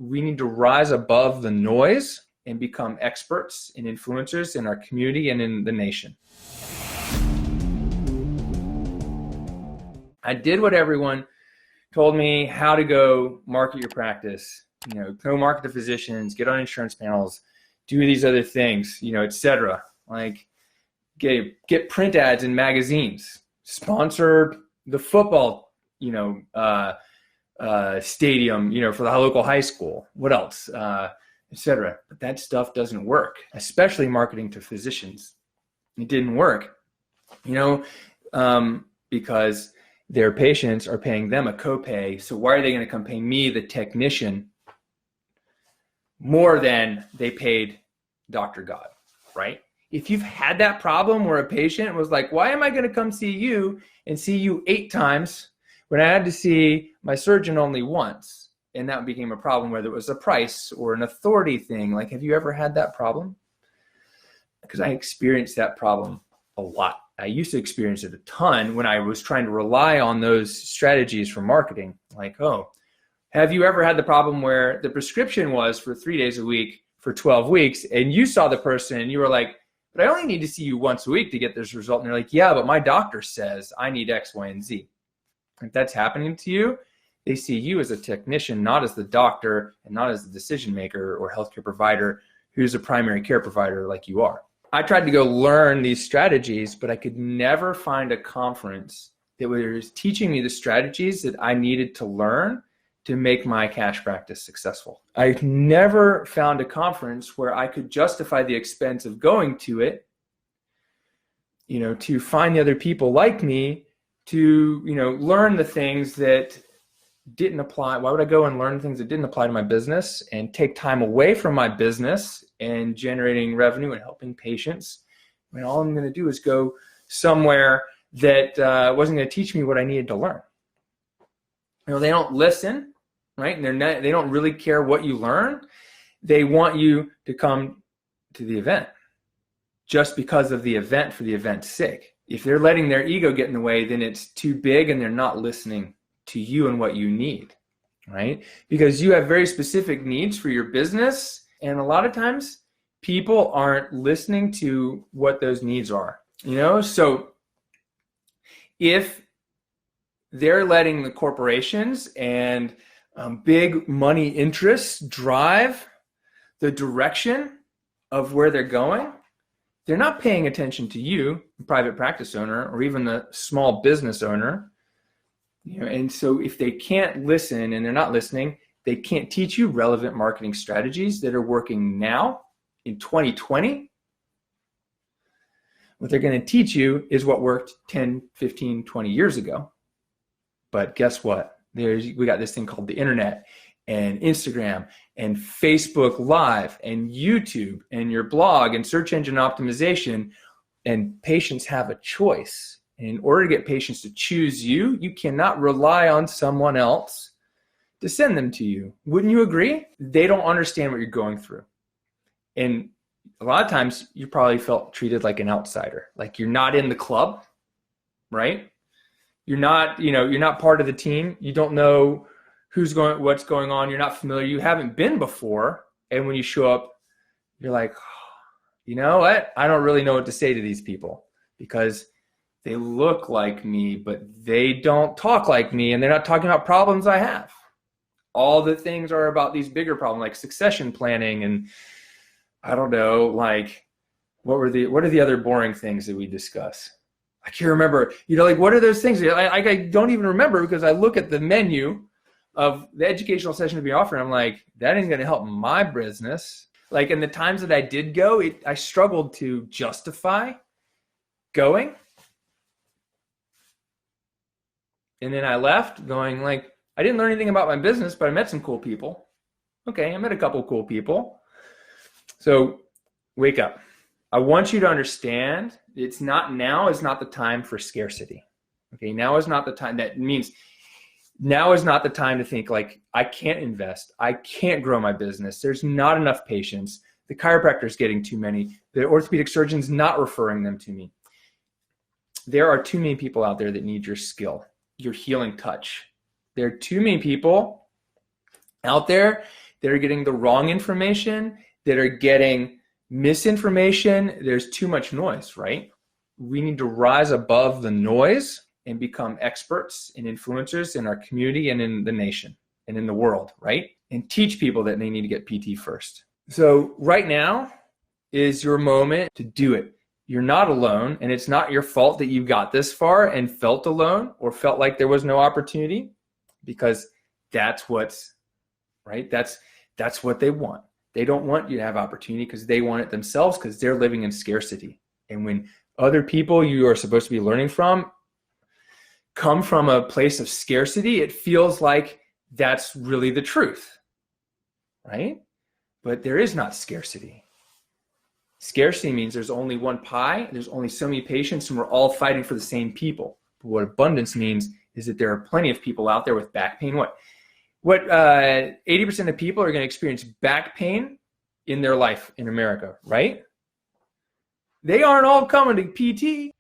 we need to rise above the noise and become experts and influencers in our community and in the nation. I did what everyone told me how to go market your practice, go market to physicians, get on insurance panels, do these other things, etc. Like get print ads in magazines, sponsor the football, stadium, for the local high school. What else, etc. But that stuff doesn't work, especially marketing to physicians. It didn't work, because their patients are paying them a copay. So why are they going to come pay me, the technician, more than they paid Dr. God, right? If you've had that problem where a patient was like, why am I going to come see you and see you 8 times when I had to see my surgeon only once? And that became a problem, whether it was a price or an authority thing. Like, have you ever had that problem? Because I experienced that problem a lot. I used to experience it a ton when I was trying to rely on those strategies for marketing. Like, have you ever had the problem where the prescription was for 3 days a week for 12 weeks and you saw the person and you were like, but I only need to see you once a week to get this result. And they're like, yeah, but my doctor says I need X, Y, and Z. If that's happening to you, they see you as a technician, not as the doctor and not as the decision maker or healthcare provider who's a primary care provider like you are. I tried to go learn these strategies, but I could never find a conference that was teaching me the strategies that I needed to learn to make my cash practice successful. I never found a conference where I could justify the expense of going to it, to find the other people like me, to, learn the things that didn't apply. Why would I go and learn things that didn't apply to my business and take time away from my business and generating revenue and helping patients when all I'm going to do is go somewhere that wasn't going to teach me what I needed to learn? They don't listen, right? And they don't really care what you learn. They want you to come to the event just because of the event for the event's sake. If they're letting their ego get in the way, then it's too big and they're not listening to you and what you need, right? Because you have very specific needs for your business. And a lot of times people aren't listening to what those needs are, So if they're letting the corporations and big money interests drive the direction of where they're going, they're not paying attention to you, the private practice owner, or even the small business owner. And so if they can't listen and they're not listening, they can't teach you relevant marketing strategies that are working now in 2020. What they're going to teach you is what worked 10, 15, 20 years ago. But guess what? We got this thing called the internet and Instagram and Facebook Live and YouTube and your blog and search engine optimization, and patients have a choice. And in order to get patients to choose you, you cannot rely on someone else to send them to you. Wouldn't you agree? They don't understand what you're going through. And a lot of times you probably felt treated like an outsider, like you're not in the club, right? You're not part of the team. You don't know what's going on. You're not familiar. You haven't been before. And when you show up, you're like, you know what? I don't really know what to say to these people because they look like me, but they don't talk like me. And they're not talking about problems I have. All the things are about these bigger problems like succession planning and I don't know, like what are the other boring things that we discuss? I can't remember, what are those things? I don't even remember because I look at the menu of the educational session to be offered. I'm like, that ain't going to help my business. Like in the times that I did go, I struggled to justify going. And then I left going like, I didn't learn anything about my business, but I met some cool people. Okay, I met a couple cool people. So wake up. I want you to understand now is not the time for scarcity. Okay, now is not the time. That means now is not the time to think like, I can't invest. I can't grow my business. There's not enough patients. The chiropractor is getting too many. The orthopedic surgeon's not referring them to me. There are too many people out there that need your skill, your healing touch. There are too many people out there that are getting the wrong information, that are getting misinformation. There's too much noise, right? We need to rise above the noise and become experts and influencers in our community and in the nation and in the world, right? And teach people that they need to get PT first. So right now is your moment to do it. You're not alone, and it's not your fault that you got this far and felt alone or felt like there was no opportunity, because that's what's right. That's what they want. They don't want you to have opportunity because they want it themselves, because they're living in scarcity. And when other people you are supposed to be learning from come from a place of scarcity, it feels like that's really the truth, right? But there is not scarcity. Scarcity means there's only one pie, there's only so many patients, and we're all fighting for the same people. But what abundance means is that there are plenty of people out there with back pain. What 80% of people are going to experience back pain in their life in America, right? They aren't all coming to PT.